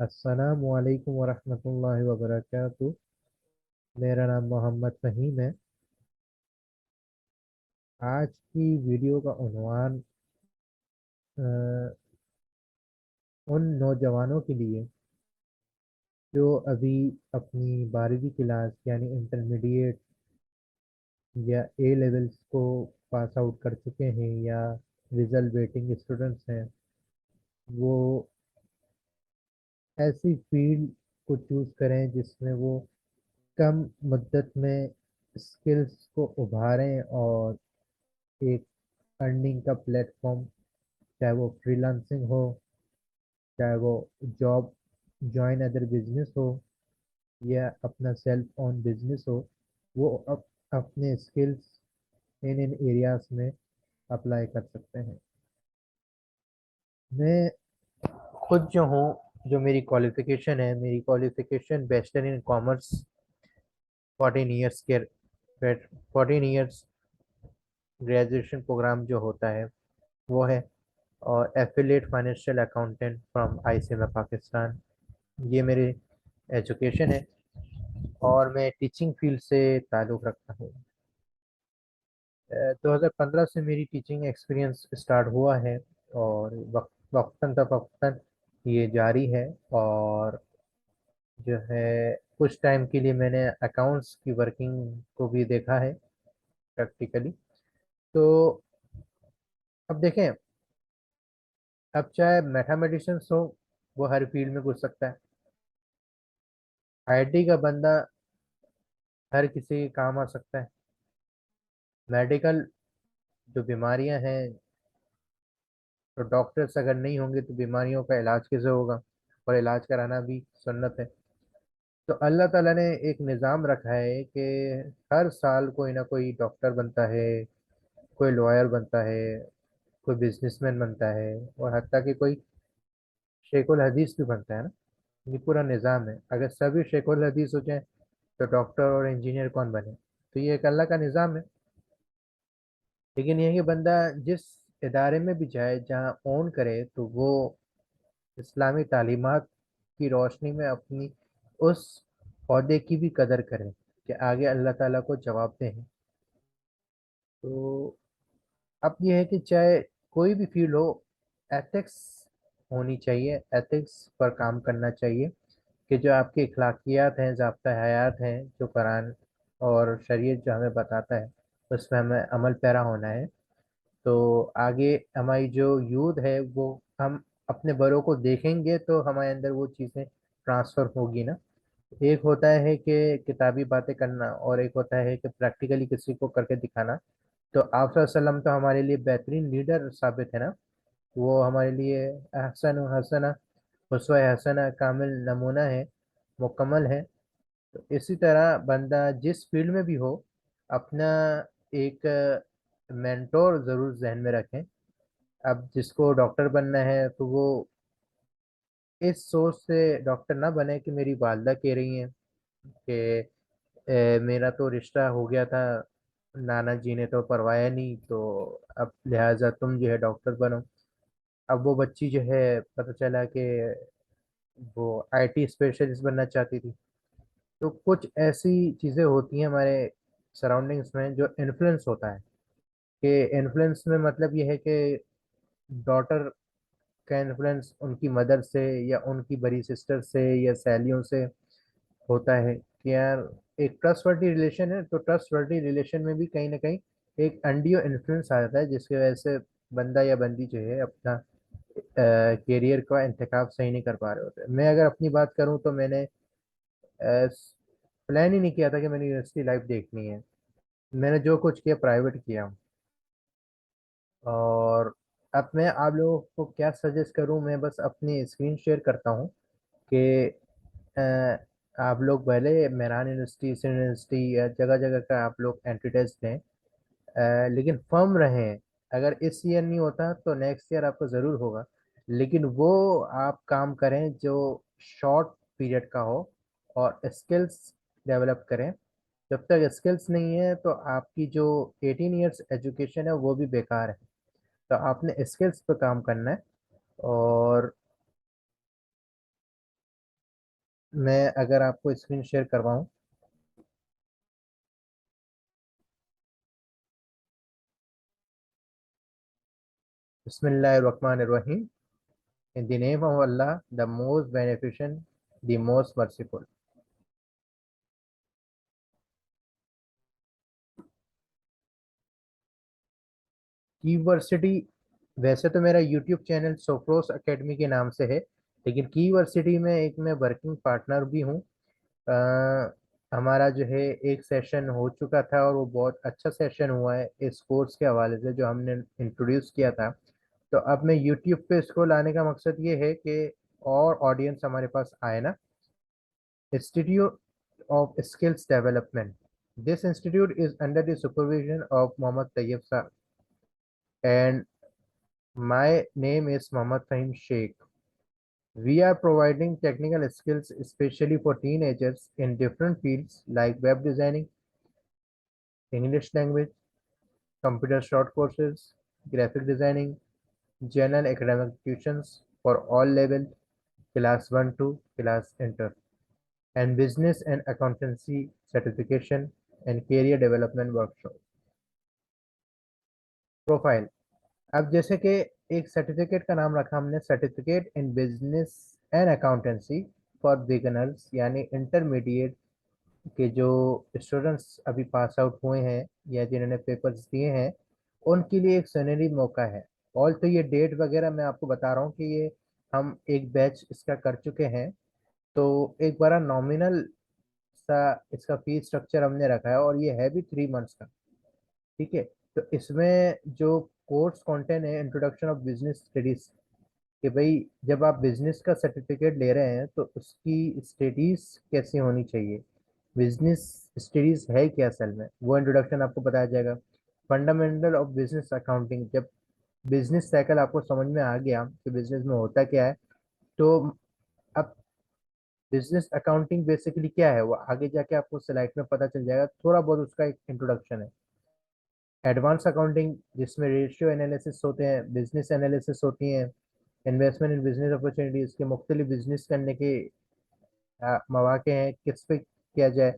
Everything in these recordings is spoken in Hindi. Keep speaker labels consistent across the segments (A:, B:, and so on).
A: अस्सलामु अलैकुम वरहमतुल्लाहि वबरकातुह। मेरा नाम मोहम्मद फ़हीम है। आज की वीडियो का उन्वान उन नौजवानों के लिए जो अभी अपनी 12वीं क्लास यानी इंटरमीडिएट या ए लेवल्स को पास आउट कर चुके हैं या रिजल्ट वेटिंग स्टूडेंट्स हैं, वो ऐसी फील्ड को चूज़ करें जिसमें वो कम मुद्दत में स्किल्स को उभारें और एक अर्निंग का प्लेटफॉर्म, चाहे वो फ्रीलांसिंग हो, चाहे वो जॉब ज्वाइन अदर बिजनेस हो या अपना सेल्फ ओन बिजनेस हो, वो अपने स्किल्स इन इन एरियाज में अप्लाई कर सकते हैं। मैं खुद जो हूँ, जो मेरी क्वालिफिकेशन है, मेरी qualification bachelor in commerce 14 years के 14 ईयर्स ग्रेजुएशन प्रोग्राम जो होता है वो है, और affiliate financial accountant from ICMA Pakistan, ये मेरी एजुकेशन है। और मैं टीचिंग फील्ड से ताल्लुक़ रखता हूँ। 2015 से मेरी टीचिंग एक्सपीरियंस स्टार्ट हुआ है और वक्तन फवक्तन ये जारी है। और जो है, कुछ टाइम के लिए मैंने अकाउंट्स की वर्किंग को भी देखा है प्रैक्टिकली। तो अब देखें, अब चाहे मैथमेटिशियंस हो, वो हर फील्ड में घुस सकता है। आईटी का बंदा हर किसी के काम आ सकता है। मेडिकल जो बीमारियां हैं, तो डॉक्टर्स अगर नहीं होंगे तो बीमारियों का इलाज कैसे होगा, और इलाज कराना भी सुन्नत है। तो अल्लाह ताला ने एक निज़ाम रखा है कि हर साल कोई ना कोई डॉक्टर बनता है, कोई लॉयर बनता है, कोई बिजनेसमैन बनता है, और हत्ता कि कोई शेखुल हदीस भी बनता है ना। ये पूरा निज़ाम है। अगर सभी शेखुल हदीस हो जाए तो डॉक्टर और इंजीनियर कौन बने? तो ये एक अल्लाह का निज़ाम है। लेकिन ये है कि बंदा जिस इदारे में भी जाए, जहाँ ओन करे, तो वो इस्लामी तालीमात की रोशनी में अपनी उस पौधे की भी कदर करें कि आगे अल्लाह ताला को जवाब दें। तो अब ये है कि चाहे कोई भी फील्ड हो, एथिक्स होनी चाहिए, एथिक्स पर काम करना चाहिए कि जो आपकी अखलाकियात हैं, ज़ाब्ता हयात हैं, जो कुरान और शरीयत जो हमें बताता है, उसमें हमें अमल पैरा होना है। तो आगे हमारी जो यूथ है, वो हम अपने बड़ों को देखेंगे तो हमारे अंदर वो चीज़ें ट्रांसफ़र होगी ना। एक होता है कि किताबी बातें करना, और एक होता है कि प्रैक्टिकली किसी को करके दिखाना। तो आप वसल्लम तो हमारे लिए बेहतरीन लीडर साबित है ना। वो हमारे लिए अहसन हसना, उसवा हसना, कामिल नमूना है, मुकम्मल है। तो इसी तरह बंदा जिस फील्ड में भी हो, अपना एक मेंटोर ज़रूर जहन में रखें। अब जिसको डॉक्टर बनना है तो वो इस सोच से डॉक्टर ना बने कि मेरी वालदा कह रही हैं कि मेरा तो रिश्ता हो गया था, नाना जी ने तो परवाया नहीं, तो अब लिहाजा तुम जो है डॉक्टर बनो। अब वो बच्ची जो है, पता चला कि वो आईटी स्पेशलिस्ट बनना चाहती थी। तो कुछ ऐसी चीज़ें होती हैं हमारे सराउंडिंग्स में जो इन्फ्लुएंस होता है, कि इन्फ्लुएंस में मतलब ये है कि डॉटर का इन्फ्लुएंस उनकी मदर से या उनकी बड़ी सिस्टर से या सहेलियों से होता है कि यार एक ट्रस्टवर्दी रिलेशन है, तो ट्रस्टवर्दी रिलेशन में भी कहीं ना कहीं एक अनडियो इन्फ्लुएंस आ जाता है, जिसकी वजह से बंदा या बंदी जो है अपना करियर का इंतखाब सही नहीं कर पा रहे होते। मैं अगर अपनी बात करूं तो मैंने प्लान ही नहीं किया था कि मैंने यूनिवर्सिटी लाइफ देखनी है। मैंने जो कुछ किया प्राइवेट किया। और अब मैं आप लोगों को क्या सजेस्ट करूं, मैं बस अपनी स्क्रीन शेयर करता हूं कि अ, आप लोग भले मेहरान यूनिवर्सिटी, ईस्टर्न यूनिवर्सिटी या जगह जगह का आप लोग एंट्री टेस्ट दें, लेकिन फर्म रहें। अगर इस ईयर नहीं होता तो नेक्स्ट ईयर आपको ज़रूर होगा, लेकिन वो आप काम करें जो शॉर्ट पीरियड का हो और स्किल्स डेवलप करें। जब तक स्किल्स नहीं है तो आपकी जो 18 ईयर्स एजुकेशन है वो भी बेकार है। तो आपने स्किल्स पे काम करना है। और मैं अगर आपको स्क्रीन शेयर करवाऊँ, बिस्मिल्लाहिर्रहमानिर्रहीम। In the name of Allah, the most beneficent, the most merciful. कीवर्सिटी, वैसे तो मेरा यूट्यूब चैनल सोफ्रोस एकेडमी के नाम से है, लेकिन कीवर्सिटी में एक मैं वर्किंग पार्टनर भी हूँ। हमारा जो है एक सेशन हो चुका था और वो बहुत अच्छा सेशन हुआ है इस कोर्स के हवाले से जो हमने इंट्रोड्यूस किया था। तो अब मैं यूट्यूब पे इसको लाने का मकसद ये है कि और ऑडियंस हमारे पास आए ना। Institute of skills development, this institute is under the supervision of Mohammad Tayyab Sahab, and my name is Mohammad Fahim Shaikh. We are providing technical skills especially for teenagers in different fields like web designing, English language, computer short courses, graphic designing, general academic tuitions for all levels, class 1 to class inter, and business and accountancy certification and career development workshop. Profile, अब जैसे कि एक सर्टिफिकेट का नाम रखा हमने, certificate in business and accountancy for beginners, यानी इंटरमीडिएट के जो स्टूडेंट्स अभी पास आउट हुए हैं या जिन्होंने पेपर्स दिए हैं, उनके लिए एक सुनहरी मौका है। ऑल तो ये डेट वगैरह मैं आपको बता रहा हूँ कि ये हम एक बैच इसका कर चुके हैं। तो एक बड़ा नॉमिनल सा इसका फीस स्ट्रक्चर हमने रखा है और ये है भी 3 मंथ्स का। ठीक है। तो इसमें जो कोर्स कंटेंट है, इंट्रोडक्शन ऑफ बिजनेस स्टडीज, कि भाई जब आप बिजनेस का सर्टिफिकेट ले रहे हैं तो उसकी स्टडीज कैसी होनी चाहिए, बिजनेस स्टडीज है क्या असल में, वो इंट्रोडक्शन आपको बताया जाएगा। फंडामेंटल ऑफ बिजनेस अकाउंटिंग, जब बिजनेस साइकिल आपको समझ में आ गया कि बिजनेस में होता क्या है, तो अब बिजनेस अकाउंटिंग बेसिकली क्या है वो आगे जाके आपको स्लाइड में पता चल जाएगा, थोड़ा बहुत उसका एक इंट्रोडक्शन है। एडवांस अकाउंटिंग, जिसमें रेशियो एनालिसिस होते हैं, बिजनेस एनालिसिस होती हैं, इन्वेस्टमेंट इन बिजनेस अपॉर्चुनिटीज के मुख्तलिफ बिजनेस करने के मौके हैं, किस पे किया जाए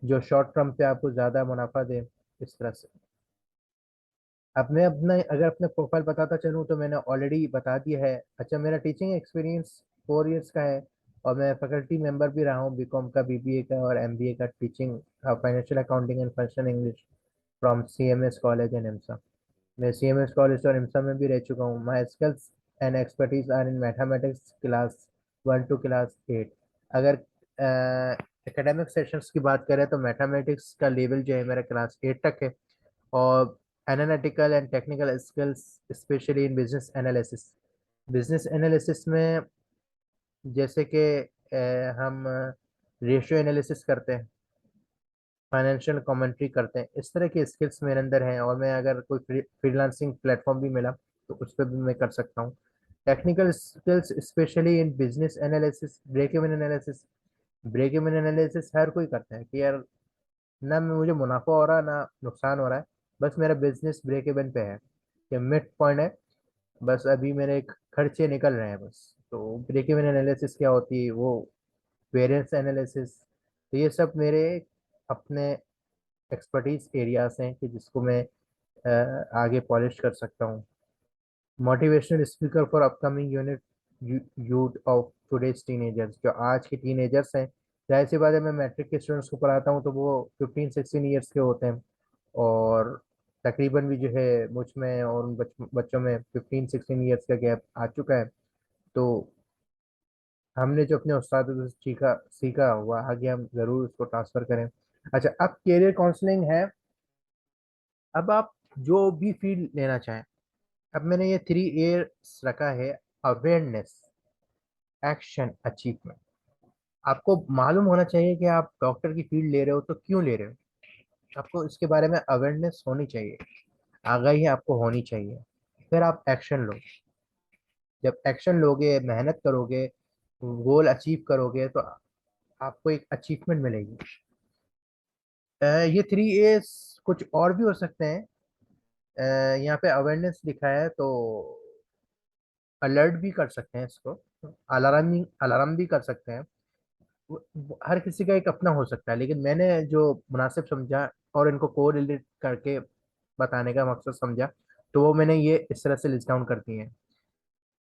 A: जो शॉर्ट टर्म पे आपको ज़्यादा मुनाफा दे, इस तरह से। अब मैं अपना अगर अपने प्रोफाइल बताता चलूँ तो मैंने ऑलरेडी बता दिया है। अच्छा, मेरा टीचिंग एक्सपीरियंस 4 इयर्स का है और मैं फैकल्टी मेंबर भी रहा हूँ बीकॉम का, बीबीए का और एमबीए का, teaching financial accounting and functional English from CMS college and IMSA. मैं सीएमएस कॉलेज और इम्सा में भी रह चुका हूँ। My skills and expertise are in mathematics class 1 to class 8। अगर एकेडमिक सेशंस की बात करें तो मैथमेटिक्स का लेवल जो है मेरा क्लास 8 तक है। और analytical and technical skills specially in business analysis, business analysis में जैसे कि हम रेशियो एनालिसिस करते हैं, फाइनेंशियल कमेंट्री करते हैं, इस तरह की स्किल्स मेरे अंदर हैं। और मैं अगर कोई फ्रीलांसिंग प्लेटफॉर्म भी मिला तो उस पर भी मैं कर सकता हूँ। Technical skills specially in business analysis, break even analysis. Break even analysis हर कोई करता है कि यार ना मुझे मुनाफा हो रहा ना नुकसान हो रहा है, बस मेरा बिजनेस ब्रेक इवन पे है, कि मिड पॉइंट है, बस अभी मेरे खर्चे निकल रहे हैं बस। तो ब्रेक इवन एनालिसिस क्या होती है, वो वेरिएंस एनालिसिस। तो ये सब मेरे अपने एक्सपर्टीज एरियाज हैं कि जिसको मैं आगे पॉलिश कर सकता हूँ। Motivational speaker for upcoming unit youth of today's teenagers, जो आज के टीनेजर्स हैं। जाहिर सी बात है, मैं मैट्रिक के स्टूडेंट्स को पढ़ाता हूँ तो वो 15-16 ईयर्स के होते हैं। और तकरीबन भी जो है मुझ में और उन बच्चों में 15-16 ईयर्स का गैप आ चुका है। तो हमने जो अपने उस्तादों से सीखा सीखा हुआ आगे हम ज़रूर उसको ट्रांसफ़र करें। अच्छा, अब करियर काउंसलिंग है। अब आप जो भी फील्ड लेना चाहें, अब मैंने ये 3 A's रखा है। Awareness, action, achievement. आपको मालूम होना चाहिए कि आप डॉक्टर की फील्ड ले रहे हो तो क्यों ले रहे हो। आपको इसके बारे में अवेयरनेस होनी चाहिए, आगाही आपको होनी चाहिए। फिर आप एक्शन लो। जब एक्शन लोगे, मेहनत करोगे, गोल अचीव करोगे, तो आपको एक अचीवमेंट मिलेगी। ये 3 A's कुछ और भी हो सकते हैं। यहाँ पे अवेयरनेस लिखा है तो अलर्ट भी कर सकते हैं इसको, अलार्म अलार्म भी कर सकते हैं। हर किसी का एक अपना हो सकता है, लेकिन मैंने जो मुनासिब समझा और इनको कोरिलेट करके बताने का मकसद समझा, तो वो मैंने ये इस तरह से लिस्ट डाउन कर दिए हैं।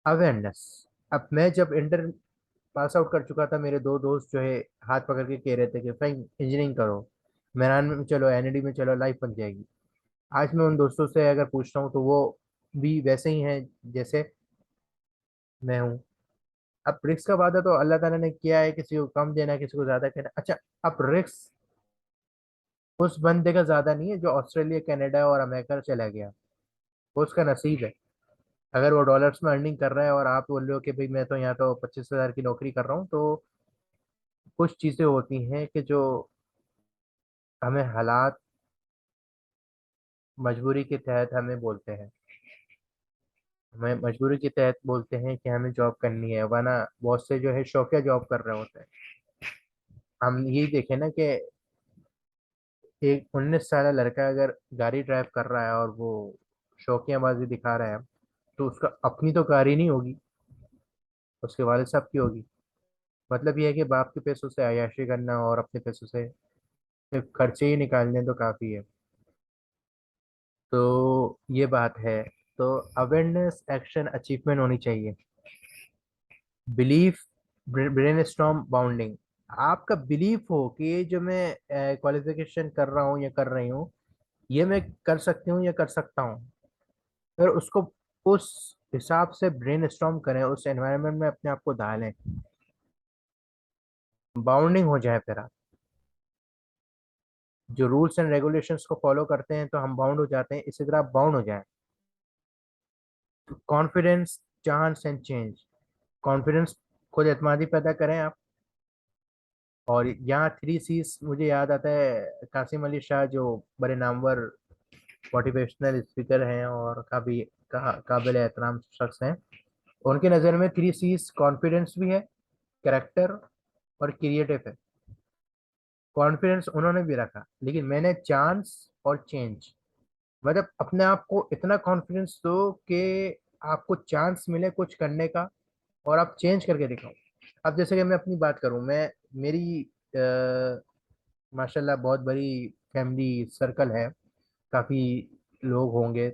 A: अवेयरनेस। अब मैं जब इंटर पास आउट कर चुका था, मेरे 2 दोस्त जो है हाथ पकड़ के कह रहे थे कि भाई इंजीनियरिंग करो, मेरान में चलो, एनईडी में चलो, लाइफ बन जाएगी। आज मैं उन दोस्तों से अगर पूछता हूँ तो वो भी वैसे ही हैं जैसे मैं हूँ। अब रिस्क का वादा तो अल्लाह ताला ने किया है, किसी को कम देना, किसी को ज्यादा देना। अच्छा, अब रिस्क उस बंदे का ज्यादा नहीं है जो ऑस्ट्रेलिया, कनाडा और अमेरिका चला गया। वो उसका नसीब है। अगर वो डॉलर्स में अर्निंग कर रहा है और आप बोल रहे हो कि भाई मैं तो यहाँ तो 25,000 की नौकरी कर रहा हूँ, तो कुछ चीजें होती हैं कि जो हमें हालात, मजबूरी के तहत हमें बोलते हैं। हमें मजबूरी के तहत बोलते हैं कि हमें जॉब करनी है, वरना बहुत से जो है शौकिया जॉब कर रहे होते हैं। हम यही देखें ना कि एक 19 साल लड़का अगर गाड़ी ड्राइव कर रहा है और वो शौकियाबाजी दिखा रहा है, तो उसका अपनी तो कार ही नहीं होगी, उसके वालिद साहब की होगी। मतलब ये है कि बाप के पैसों से अय्याशी करना और अपने पैसों से सिर्फ खर्चे ही निकालने तो काफ़ी है। तो ये बात है। तो अवेयरनेस, एक्शन, अचीवमेंट होनी चाहिए। Belief, brain storm bounding. आपका बिलीफ हो कि ये जो मैं क्वालिफिकेशन कर रहा हूँ या कर रही हूँ, ये मैं कर सकती हूँ या कर सकता हूँ। फिर उसको उस हिसाब से ब्रेन स्टॉर्म करें, उस एनवायरनमेंट में अपने आप को डालें, बाउंडिंग हो जाए। फिर आप जो रूल्स एंड रेगुलेशंस को फॉलो करते हैं तो हम बाउंड हो जाते हैं, इसी तरह आप बाउंड हो जाए। Confidence, chance and change. Confidence, खुद एतमादी पैदा करें आप। और यहाँ 3 C's मुझे याद आता है कासिम अली शाह, जो बड़े नामवर मोटिवेशनल स्पीकर हैं और काबिल एहतराम शख्स हैं। उनके नज़र में 3 C's कॉन्फिडेंस भी है, करेक्टर और क्रिएटिव है। कॉन्फिडेंस उन्होंने भी रखा, लेकिन मैंने चांस और चेंज। मतलब अपने आप को इतना कॉन्फिडेंस दो कि आपको चांस मिले कुछ करने का और आप चेंज करके दिखाओ। अब जैसे कि मैं अपनी बात करूं, मैं मेरी माशाल्लाह बहुत बड़ी फैमिली सर्कल है। काफ़ी लोग होंगे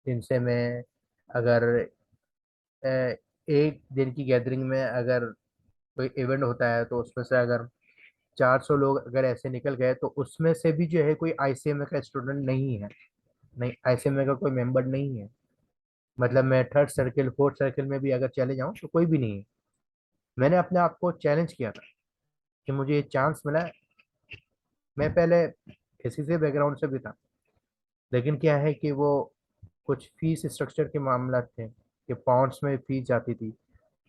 A: जिनसे मैं, अगर अ, एक दिन की गैदरिंग में अगर कोई इवेंट होता है तो उसमें से अगर 400 लोग अगर ऐसे निकल गए, तो उसमें से भी जो है कोई आईसीएमए का स्टूडेंट नहीं है। नहीं, आईसीएमए का कोई मेंबर नहीं है। मतलब मैं थर्ड सर्किल, फोर्थ सर्किल में भी अगर चले जाऊं तो कोई भी नहीं है। मैंने अपने आप को चैलेंज किया था कि मुझे ये चांस मिला है। मैं पहले किसी से बैकग्राउंड से भी था, लेकिन क्या है कि वो कुछ फीस स्ट्रक्चर के मामला थे कि पाउंड्स में फीस जाती थी।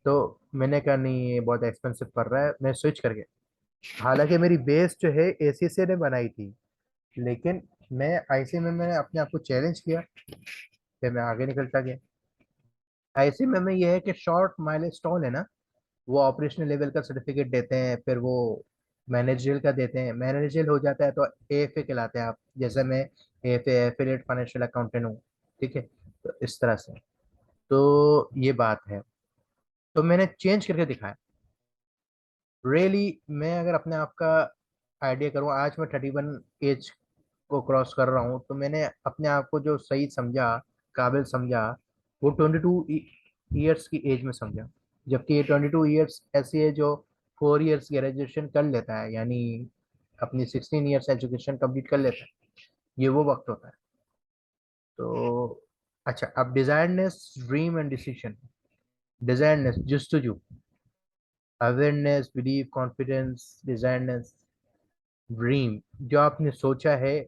A: तो मैंने कहा नहीं, ये बहुत एक्सपेंसिव पड़ रहा है, मैं स्विच कर गया। हालांकि मेरी बेस जो है एसीसी ने बनाई थी, लेकिन मैं आईसी में मैंने अपने आप को चैलेंज किया, फिर मैं आगे निकलता गया। आईसी में ये है कि शॉर्ट माइलस्टोन है ना, वो ऑपरेशनल लेवल का सर्टिफिकेट देते हैं, फिर वो मैनेजरियल का देते हैं। मैनेजरियल हो जाता है तो एएफए कहलाते हैं आप, जैसे मैं एएफए, एफिलिएट फाइनेंशियल अकाउंटेंट हूँ। ठीक है, तो इस तरह से। तो ये बात है। तो मैंने चेंज करके दिखाया। रियली मैं अगर अपने आप का आइडिया करूँ, आज मैं 31 एज को क्रॉस कर रहा हूँ, तो मैंने अपने आप को जो सही समझा, काबिल समझा, वो 22 ईयर्स की एज में समझा। जबकि ये 22 ईयर्स ऐसी है जो 4 ईयर्स ग्रेजुएशन कर लेता है, यानी अपनी 16 ईयर्स एजुकेशन कंप्लीट कर लेता है। ये वो वक्त होता है। तो अच्छा, अब desireness, dream and decision. Desireness, जस्तजू, awareness, believe, confidence, desireness, dream. जो आपने सोचा है,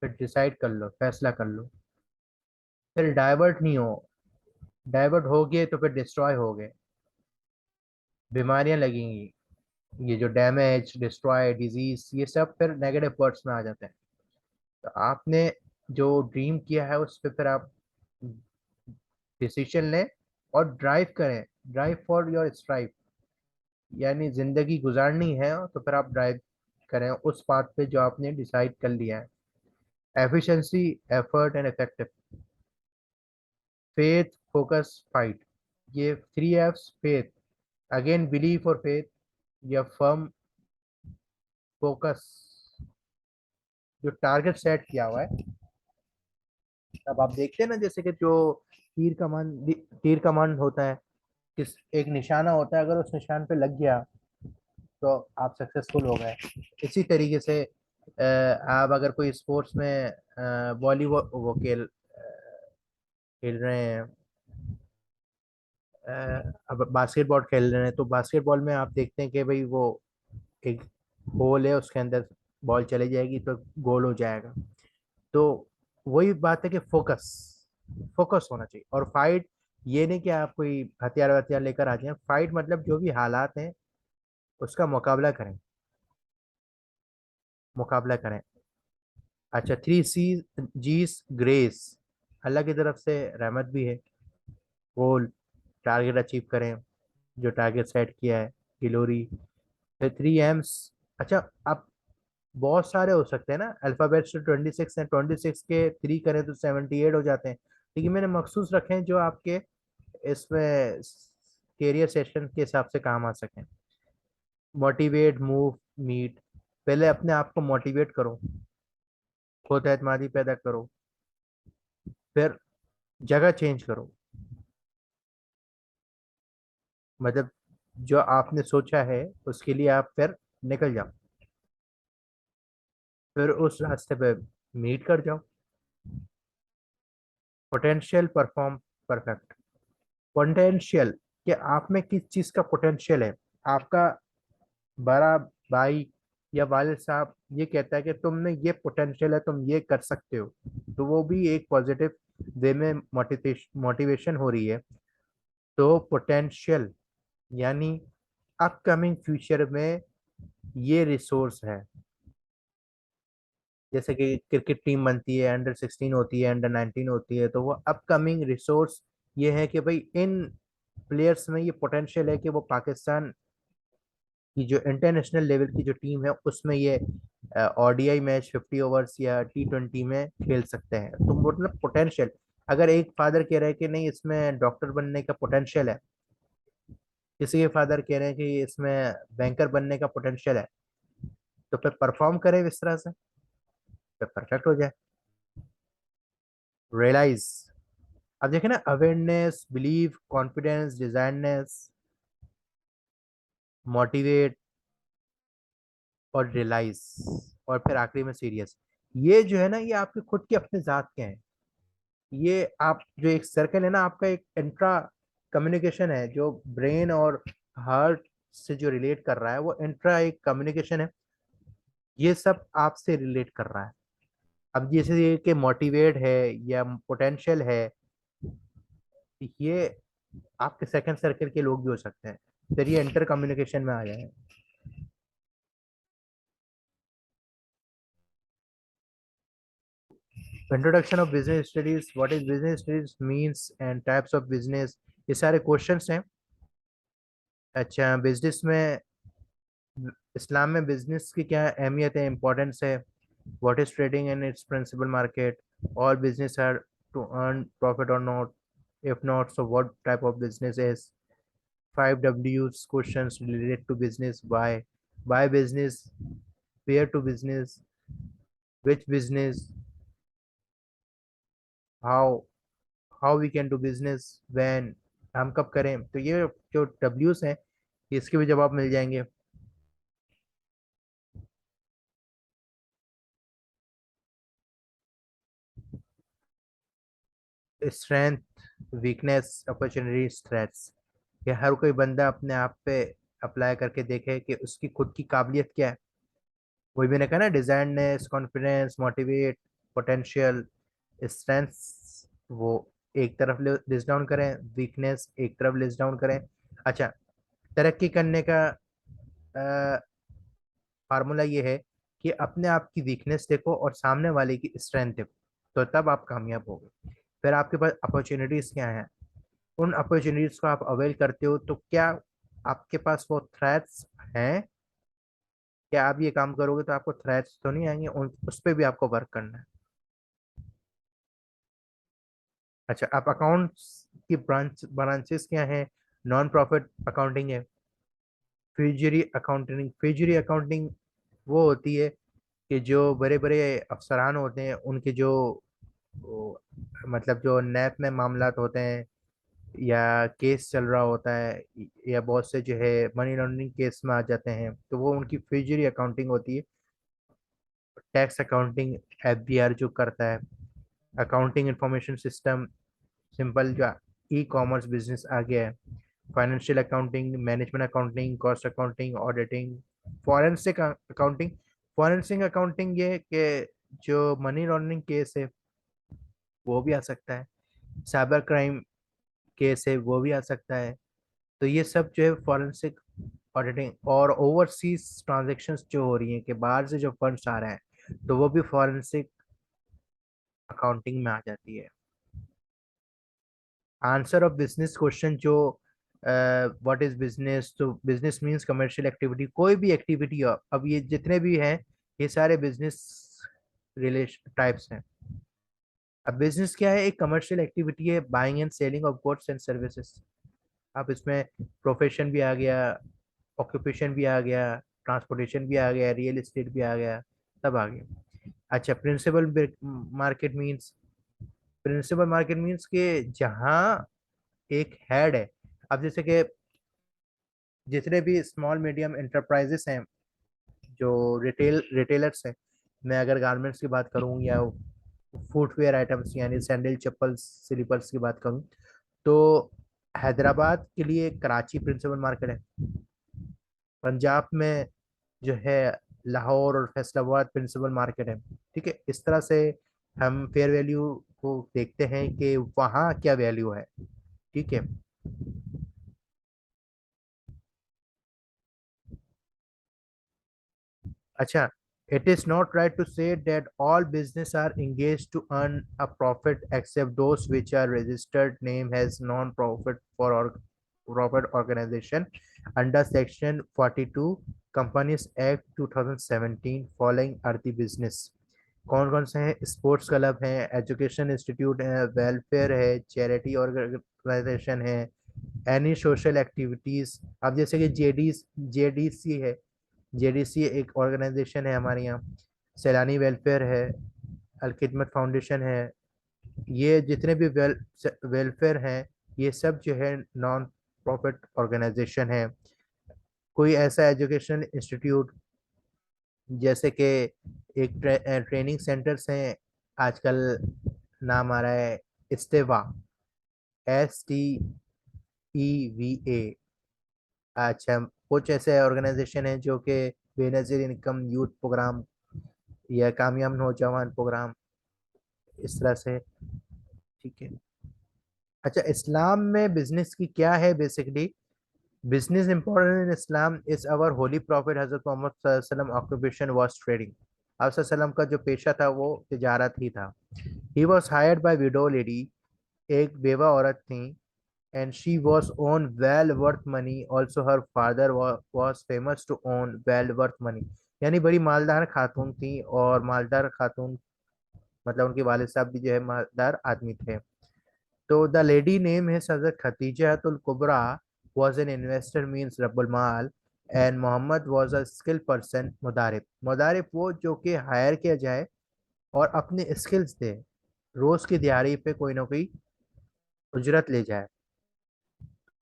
A: फिर डिसाइड कर लो, फैसला कर लो। फिर डाइवर्ट नहीं हो, डाइवर्ट हो गए तो फिर डिस्ट्रॉय हो गए, बीमारियां लगेंगी। ये जो डैमेज, डिस्ट्रॉय, डिजीज, ये सब फिर नेगेटिव वर्ड्स में आ जाते हैं। तो आपने जो ड्रीम किया है उस पर फिर आप डिसीजन लें और ड्राइव करें। ड्राइव फॉर योर स्ट्राइव, यानी जिंदगी गुजारनी है तो फिर आप ड्राइव करें उस पाथ पे जो आपने डिसाइड कर लिया है। Efficiency, effort and effective, faith, focus, fight. ये three Fs, faith, again belief और फेथ, या फर्म, फोकस, जो टारगेट सेट किया हुआ है। अब आप देखते हैं ना, जैसे कि जो तीर कमान होता है, किस एक निशाना होता है, अगर उस निशान पे लग गया तो आप सक्सेसफुल हो गए। इसी तरीके से आप अगर कोई स्पोर्ट्स में वॉलीबॉल वो खेल रहे हैं, अब बास्केटबॉल खेल रहे हैं, तो बास्केटबॉल में आप देखते हैं कि भाई वो एक होल है, उसके अंदर बॉल चली जाएगी तो गोल हो जाएगा। तो वही बात है कि फोकस, फोकस होना चाहिए। और फाइट, ये नहीं कि आप कोई हथियार वथियार लेकर आ जाए। फाइट मतलब जो भी हालात हैं उसका मुकाबला करें, मुकाबला करें। अच्छा, थ्री सी जीस, ग्रेस, अल्लाह की तरफ से रहमत भी है। गोल, टारगेट अचीव करें, जो टारगेट सेट किया है, ग्लोरी। फिर थ्री एम्स। अच्छा, आप बहुत सारे हो सकते हैं ना, अल्फाबेट्स तो 26 हैं, 26 के थ्री करें तो 78 हो जाते हैं। लेकिन मैंने मखसूस रखे हैं जो आपके इसमें कैरियर सेशन के हिसाब से काम आ सकें। Motivate, move, meet. पहले अपने आप को मोटिवेट करो, खुद एतमादी पैदा करो, फिर जगह चेंज करो। मतलब जो आपने सोचा है उसके लिए आप फिर निकल जाओ, फिर उस रास्ते पे मीट कर जाओ। Potential, perform, perfect. पोटेंशियल, कि आप में किस चीज का पोटेंशियल है। आपका बड़ा भाई या वालिद साहब ये कहता है कि तुम में ये पोटेंशियल है, तुम ये कर सकते हो, तो वो भी एक पॉजिटिव वे में मोटिवेशन हो रही है। तो पोटेंशियल यानी अपकमिंग फ्यूचर में ये रिसोर्स है। जैसे कि क्रिकेट टीम बनती है, अंडर 16 होती है, अंडर 19 होती है, तो वो अपकमिंग रिसोर्स ये है कि भाई इन प्लेयर्स में ये पोटेंशियल है कि वो पाकिस्तान की जो इंटरनेशनल लेवल की जो टीम है उसमें ये ओडीआई मैच 50 ओवर्स या T20 में खेल सकते हैं। तो मतलब पोटेंशियल। अगर एक फादर कह रहे हैं कि नहीं इसमें डॉक्टर बनने का पोटेंशियल है, किसी के फादर कह रहे हैं कि इसमें बैंकर बनने का पोटेंशियल है, तो फिर परफॉर्म करें इस तरह से, फिर परफेक्ट हो जाए। रियलाइज, अब देखें ना, अवेयरनेस, बिलीव, कॉन्फिडेंस, डिजायरनेस, मोटिवेट और रियलाइज, और फिर आखिरी में सीरियस। ये जो है ना, ये आपके खुद के अपने जात के हैं। ये आप जो एक सर्कल है ना, आपका एक इंट्रा कम्युनिकेशन है जो ब्रेन और हार्ट से जो रिलेट कर रहा है, वो इंट्रा एक कम्युनिकेशन है। ये सब आपसे रिलेट कर रहा है। अब जैसे ये कि मोटिवेट है या पोटेंशियल है, ये आपके सेकंड सर्कल के लोग भी हो सकते हैं, फिर ये इंटर कम्युनिकेशन में आ जाए। Introduction of business studies, what is business studies means and types of business, ये सारे क्वेश्चंस हैं। अच्छा, बिजनेस में, इस्लाम में बिजनेस की क्या अहमियत है, इंपॉर्टेंस है। What is trading and its principal market, all business are to earn profit और not, if not so what type of business is, 5 W's questions related to business: why business, where to business, which business, how how we can do business, when, हम कब करें। तो ये जो W's हैं इसके भी जवाब मिल जाएंगे। स्ट्रेंथ, वीकनेस, अपॉर्चुनिटी, थ्रेट्स, कि हर कोई बंदा अपने आप पे अप्लाई करके देखे कि उसकी खुद की काबिलियत क्या है। वही मैंने कहा ना, डिजायरनेस, कॉन्फिडेंस, मोटिवेट, पोटेंशियल, स्ट्रेंथ्स, वो एक तरफ लिस्ट डाउन करें, वीकनेस एक तरफ लिस्ट डाउन करें। अच्छा, तरक्की करने का फार्मूला ये है कि अपने आप की वीकनेस देखो और सामने वाले की स्ट्रेंथ देखो, तो तब आप कामयाब होगे। फिर आपके पास अपॉर्चुनिटीज क्या है, उन अपॉर्चुनिटीज को आप अवेल करते हो तो क्या आपके पास वो थ्रेट्स हैं? क्या आप ये काम करोगे तो आपको थ्रेट्स तो नहीं आएंगे, उस पर भी आपको वर्क करना है। अच्छा, आप अकाउंट्स की ब्रांचेस क्या है? नॉन प्रॉफिट अकाउंटिंग है, फिजरी अकाउंटिंग वो होती है कि जो बड़े बड़े अफसरान होते हैं उनके जो वो, मतलब जो नैप में मामलात होते हैं या केस चल रहा होता है, या बहुत से जो है मनी लॉन्ड्रिंग केस में आ जाते हैं, तो वो उनकी फिजरी अकाउंटिंग होती है। टैक्स अकाउंटिंग एफबीआर जो करता है। अकाउंटिंग इंफॉर्मेशन सिस्टम, सिंपल जो ई कॉमर्स बिजनेस आ गया है। Financial accounting, management accounting, cost accounting, auditing, forensic accounting. Forensic accounting ये है कि जो मनी लॉन्ड्रिंग केस है वो भी आ सकता है, साइबर क्राइम केस है वो भी आ सकता है। तो ये सब जो है फॉरेंसिक ऑडिटिंग, और ओवरसीज ट्रांजेक्शन्स जो हो रही हैं कि बाहर से जो फंड्स आ रहे हैं, तो वो भी फॉरेंसिक अकाउंटिंग में आ जाती है। आंसर ऑफ बिजनेस क्वेश्चन जो व्हाट इज बिजनेस, तो बिजनेस मींस कमर्शियल एक्टिविटी, कोई भी एक्टिविटी हो। अब ये जितने भी हैं ये सारे बिजनेस रिलेशन टाइप्स हैं। अब बिजनेस क्या है? एक कमर्शियल एक्टिविटी है, buying and selling of goods and services. अब इसमें प्रोफेशन भी आ गया, ऑक्यूपेशन भी आ गया, ट्रांसपोर्टेशन भी आ गया, रियल एस्टेट भी आ गया, सब आ गया। अच्छा, principal market means, principal market means के जहाँ एक हेड है। अब जैसे कि जितने भी स्मॉल मीडियम एंटरप्राइजेस हैं, जो रिटेलर्स हैं, मैं अगर गारमेंट्स की बात करूं या फुटवेयर आइटम्स यानी सैंडल चप्पल स्लीपर्स की बात करूं, तो हैदराबाद के लिए कराची प्रिंसिपल मार्केट है। पंजाब में जो है लाहौर और फैसलाबाद प्रिंसिपल मार्केट है। ठीक है, इस तरह से हम फेयर वैल्यू को देखते हैं कि वहाँ क्या वैल्यू है। ठीक है। अच्छा, it is not right to say that all business are engaged to earn a profit except those which are registered name as non-profit for profit organization under section 42 companies act 2017 following are the business। कौन कौन से हैं? स्पोर्ट्स क्लब हैं, एजुकेशन इंस्टीट्यूट है, वेलफेयर है, चैरिटी ऑर्गेनाइजेशन है, एनी सोशल एक्टिविटीज। अब जैसे कि जेडीसी है, जेडीसी एक ऑर्गेनाइजेशन है हमारे यहाँ। सैलानी वेलफेयर है, अलखिदमत फाउंडेशन है। ये जितने भी वेलफेयर हैं, ये सब जो है नॉन प्रॉफिट ऑर्गेनाइजेशन है। कोई ऐसा एजुकेशन इंस्टीट्यूट जैसे कि एक ट्रेनिंग सेंटर्स हैं आजकल, नाम आ रहा है इस्तेवा, STEVA। अच्छा, कुछ ऐसे ऑर्गेनाइजेशन है जो कि बेनजीर इनकम यूथ प्रोग्राम या कामयाब नौजवान प्रोग्राम, इस तरह से। ठीक है। अच्छा, इस्लाम में बिजनेस की क्या है basically? Business important in Islam is our holy prophet हजरत मोहम्मद वसल्लम ऑक्यूपेशन वाज ट्रेडिंग। आप वसल्लम का जो पेशा था वो तिजारत ही था। He was hired by widow lady, एक बेवा औरत थी। And she was own well worth money, also her father was famous to own well worth money. यानी बड़ी मालदार खातून थी, और मालदार खातून मतलब उनके वालिद साहब भी जो है मालदार आदमी थे। तो द लेडी नेम है हजरत खतीजतुल कुबरा, was an investor means रब्बुल माल, and Mohammad was a skilled person मुदारिब। मुदारिब वो जो कि हायर किया जाए और अपने स्किल्स दे, रोज की दिहाड़ी पे कोई ना कोई उजरत ले जाए।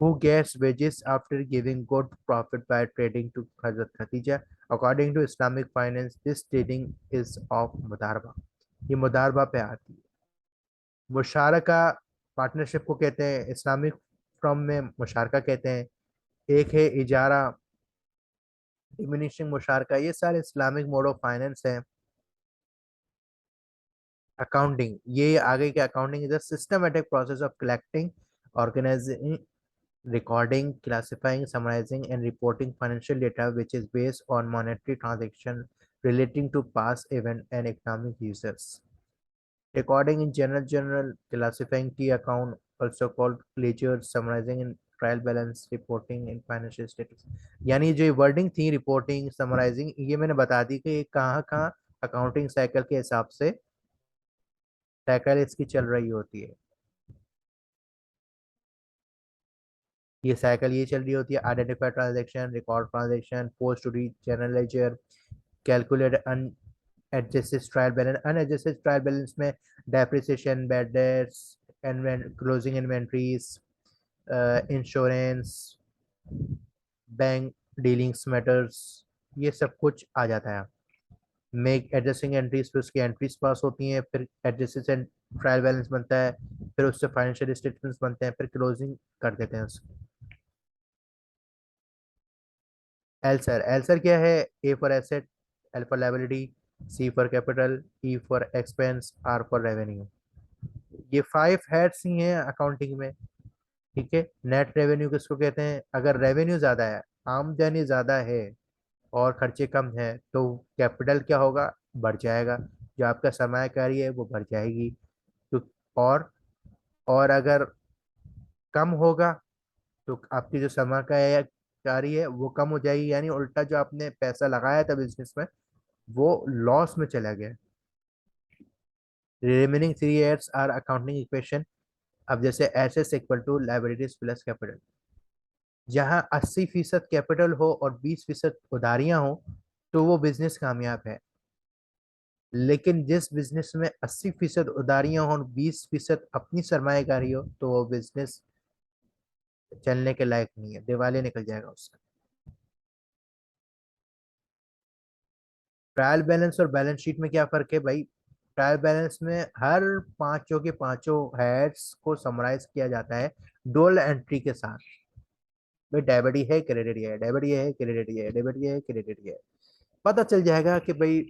A: Who gets wages after giving good profit by trading to Hazrat Khatija? According to Islamic finance, this trading is of मुदारबा। ये मुदारबा पे आती है। मुशारका पार्टनरशिप को कहते हैं, इस्लामिक फर्म में मुशारका कहते हैं। एक है इजारा, डिमिनिशिंग मुशारका, ये सारे इस्लामिक मोड ऑफ फाइनेंस हैं। अकाउंटिंग, ये आगे क्या, accounting is the systematic process of collecting, organising, recording, classifying, summarizing, and reporting financial data which is based on monetary transaction relating to past event and economic users. Recording in general, classifying key account, also called ledger, summarizing in trial balance, reporting in financial status. यानी जो वर्डिंग थी रिपोर्टिंग समराइजिंग, ये मैंने बता दी कि ये कहाँ कहाँ अकाउंटिंग साइकिल के हिसाब से साइकिल इसकी चल रही होती है। ये साइकिल ये चल रही होती है, identify transaction, record transaction, post to reach general ledger, calculate unadjusted trial balance. Unadjusted trial balance में depreciation, bad debts, closing inventories, insurance, bank dealings matters, ये सब कुछ आ जाता है। मेक एडजस्टिंग एंट्रीज, फिर उसकी एंट्रीज पास होती हैं, फिर एडजस्टेड ट्रायल बैलेंस बनता है, फिर उससे फाइनेंशियल स्टेटमेंट्स बनते हैं, फिर क्लोजिंग कर देते हैं उसको। एल सर क्या है? A for asset, L for liability, C for capital, E for expense, R for revenue. ये 5 हेड्स ही हैं अकाउंटिंग में। ठीक है, नेट रेवेन्यू किसको कहते हैं? अगर रेवेन्यू ज्यादा है, आमदनी ज्यादा है और खर्चे कम है, तो कैपिटल क्या होगा? बढ़ जाएगा। जो आपका सरमायाकारी है वो बढ़ जाएगी। तो और और अगर कम होगा तो आपकी जो सरमायाकारी है वो कम हो जाएगी, यानी उल्टा जो आपने पैसा लगाया था बिजनेस में वो लॉस में चला गया। Remaining 3 years are accounting equation. अब जैसे assets equal to liabilities plus capital, जहां 80% कैपिटल हो और 20% उधारियां हो तो वो बिजनेस कामयाब है। लेकिन जिस बिजनेस में 80% उधारियां हो और 20% अपनी सरमायाकारी हो तो वो बिजनेस चलने के लायक नहीं है, दिवालिया निकल जाएगा उसका। ट्रायल बैलेंस और बैलेंस शीट में क्या फर्क है भाई? ट्रायल बैलेंस में हर पांचों के पांचों हेड्स को समराइज किया जाता है डोल एंट्री के साथ। भाई डेबिट ये है, क्रेडिट ये है, डेबिट ये है, क्रेडिट ये है, डेबिट ये है, क्रेडिट ये है। पता चल जाएगा कि भाई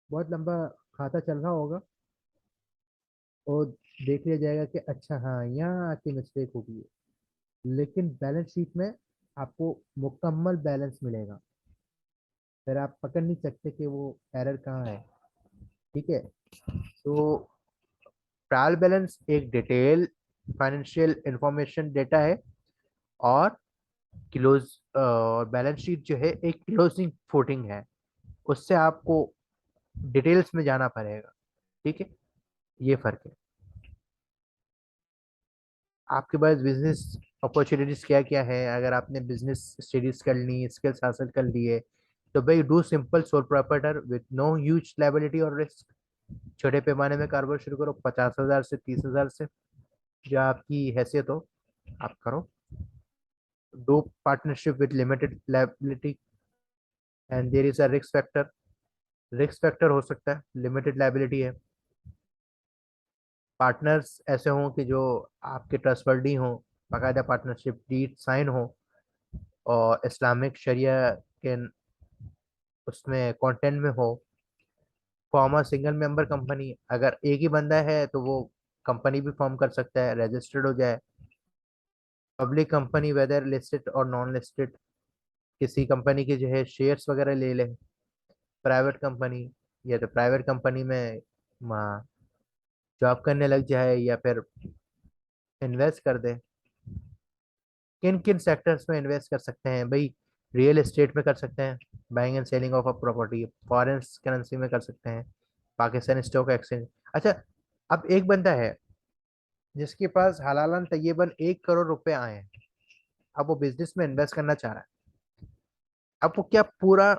A: बहुत लंबा खाता चल रहा होगा और देख लिया जाएगा कि अच्छा हाँ यहाँ आके मिस्टेक हो गई है। लेकिन बैलेंस शीट में आपको मुकम्मल बैलेंस मिलेगा, फिर आप पकड़ नहीं सकते कि वो एरर कहाँ है। ठीक है, तो ट्रायल बैलेंस एक डिटेल फाइनेंशियल इंफॉर्मेशन डेटा है, और क्लोज और बैलेंस शीट जो है एक क्लोजिंग फुटिंग है, उससे आपको डिटेल्स में जाना पड़ेगा। ठीक है, ये फर्क है। आपके पास बिजनेस अपॉर्चुनिटीज क्या क्या है? अगर आपने बिजनेस स्टडीज कर ली, स्किल्स हासिल कर लिए, तो भाई do simple sole proprietor with no huge liability और रिस्क। छोटे पैमाने में कारोबार शुरू करो, 50,000 से 30,000 से, जो आपकी हैसियत हो आप करो। Do partnership with limited liability and there is a risk factor. Risk factor हो सकता है, लिमिटेड लायबिलिटी है। पार्टनर्स ऐसे हों कि जो आपके ट्रस्टवर्दी हों, बाकायदा पार्टनरशिप डीड साइन हो, और इस्लामिक शरिया के उसमें कंटेंट में हो। फॉर्म सिंगल मेंबर कंपनी, अगर एक ही बंदा है तो वो कंपनी भी फॉर्म कर सकता है, रजिस्टर्ड हो जाए। पब्लिक कंपनी वेदर लिस्टेड और नॉन लिस्टेड, किसी कंपनी के जो है शेयर्स वगैरह ले ले। प्राइवेट कंपनी, या तो प्राइवेट कंपनी में जॉब करने लग जाए या फिर इन्वेस्ट कर दे। किन किन सेक्टर्स में इन्वेस्ट कर सकते हैं भाई? रियल एस्टेट में कर सकते हैं, buying and selling of a property. Foreign currency में कर सकते हैं, पाकिस्तान स्टॉक एक्सचेंज। अच्छा, अब एक बंदा है जिसके पास हलालन तय्यबन 1 करोड़ रुपए आए हैं, अब वो बिजनेस में इन्वेस्ट करना चाह रहा है। अब वो क्या पूरा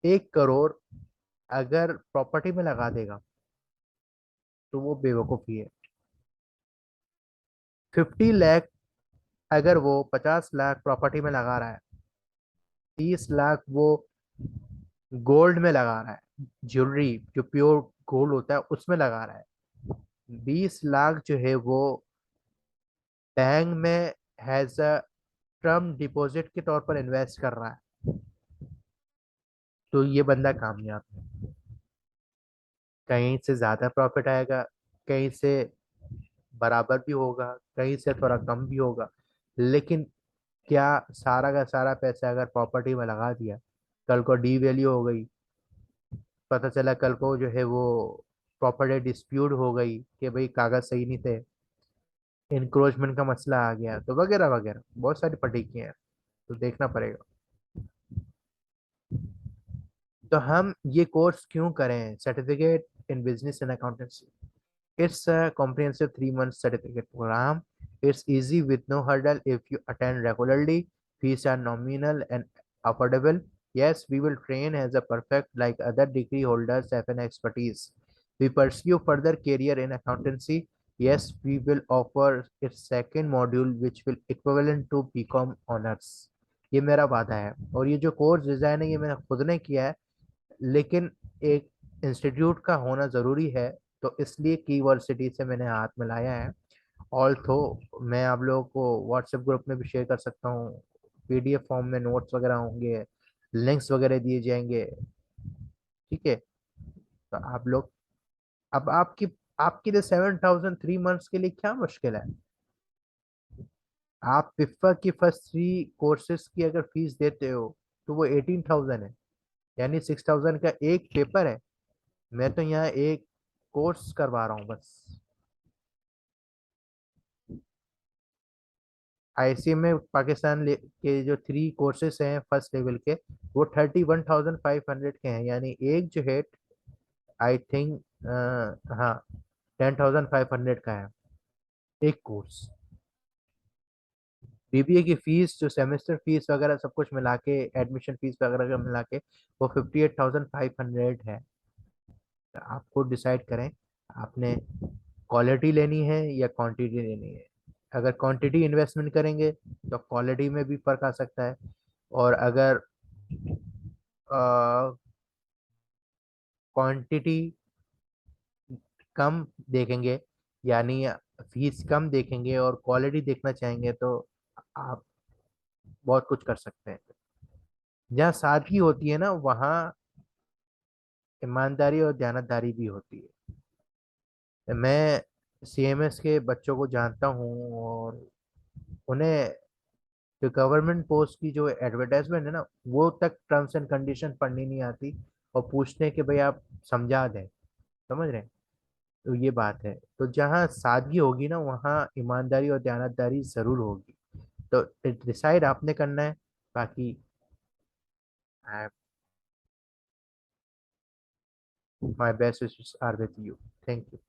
A: 1 करोड़ अगर प्रॉपर्टी में लगा देगा तो वो बेवकूफ़ी है। 50 लाख अगर वो 50 लाख प्रॉपर्टी में लगा रहा है, 30 लाख वो गोल्ड में लगा रहा है, ज्वेलरी जो प्योर गोल्ड होता है उसमें लगा रहा है, 20 लाख जो है वो बैंक में हैज अ टर्म डिपॉजिट के तौर पर इन्वेस्ट कर रहा है, तो ये बंदा कामयाब है। कहीं से ज़्यादा प्रॉफिट आएगा, कहीं से बराबर भी होगा, कहीं से थोड़ा कम भी होगा। लेकिन क्या सारा का सारा पैसा अगर प्रॉपर्टी में लगा दिया, कल को डी वैल्यू हो गई, पता चला कल को जो है वो प्रॉपर्टी डिस्प्यूट हो गई कि भाई कागज सही नहीं थे, इंक्रोचमेंट का मसला आ गया, तो वगैरह वगैरह बहुत सारी पटिकियां हैं, तो देखना पड़ेगा। तो हम ये कोर्स क्यों करें, certificate in business and accountancy? It's a comprehensive 3 month certificate program. It's easy with no hurdle if you attend regularly. Fees are nominal and affordable. Yes, we will train as a perfect like other degree holders have an expertise. We pursue further career in accountancy. Yes, we will offer its second module which will equivalent to BCom honors. ये मेरा वादा है, और ये जो कोर्स डिजाइन है ये मैंने खुद ने किया है, लेकिन एक इंस्टीट्यूट का होना ज़रूरी है, तो इसलिए की यूनिवर्सिटी से मैंने हाथ मिलाया है। ऑल तो मैं आप लोगों को व्हाट्सएप ग्रुप में भी शेयर कर सकता हूँ, पीडीएफ फॉर्म में नोट्स वगैरह होंगे, लिंक्स वगैरह दिए जाएंगे। ठीक है, तो आप लोग, अब आपके लिए 7,000 3 months के लिए क्या मुश्किल है? आप पिफा की फर्स्ट 3 कोर्सेज की अगर फीस देते हो तो वो 18,000 है, यानी 6,000 का एक पेपर है। मैं तो यहाँ एक कोर्स करवा रहा हूँ बस। आईसीएम में पाकिस्तान के जो 3 कोर्सेज हैं फर्स्ट लेवल के, वो 31,500 के हैं, यानी एक जो है आई थिंक, हाँ, 10,500 का है एक कोर्स। बीबीए की फीस जो सेमेस्टर फीस वगैरह सब कुछ मिला के, एडमिशन फीस वगैरह का मिला के, वो 58,500 है। तो आपको डिसाइड करें, आपने क्वालिटी लेनी है या क्वांटिटी लेनी है। अगर क्वांटिटी इन्वेस्टमेंट करेंगे तो क्वालिटी में भी फर्क आ सकता है, और अगर क्वांटिटी कम देखेंगे, यानी फीस कम देखेंगे और क्वालिटी देखना चाहेंगे, तो आप बहुत कुछ कर सकते हैं। जहाँ सादगी होती है ना, वहाँ ईमानदारी और दयानतदारी भी होती है। मैं सीएमएस के बच्चों को जानता हूँ, और उन्हें जो गवर्नमेंट पोस्ट की जो एडवर्टाइजमेंट है ना, वो तक टर्म्स एंड कंडीशन पढ़नी नहीं आती, और पूछते हैं कि भाई आप समझा दें। समझ रहे हैं? तो ये बात है, तो जहाँ सादगी होगी ना, वहाँ ईमानदारी और दयानतदारी जरूर होगी। तो डिसाइड आपने करना है। बाकी my best wishes are with you. Thank you.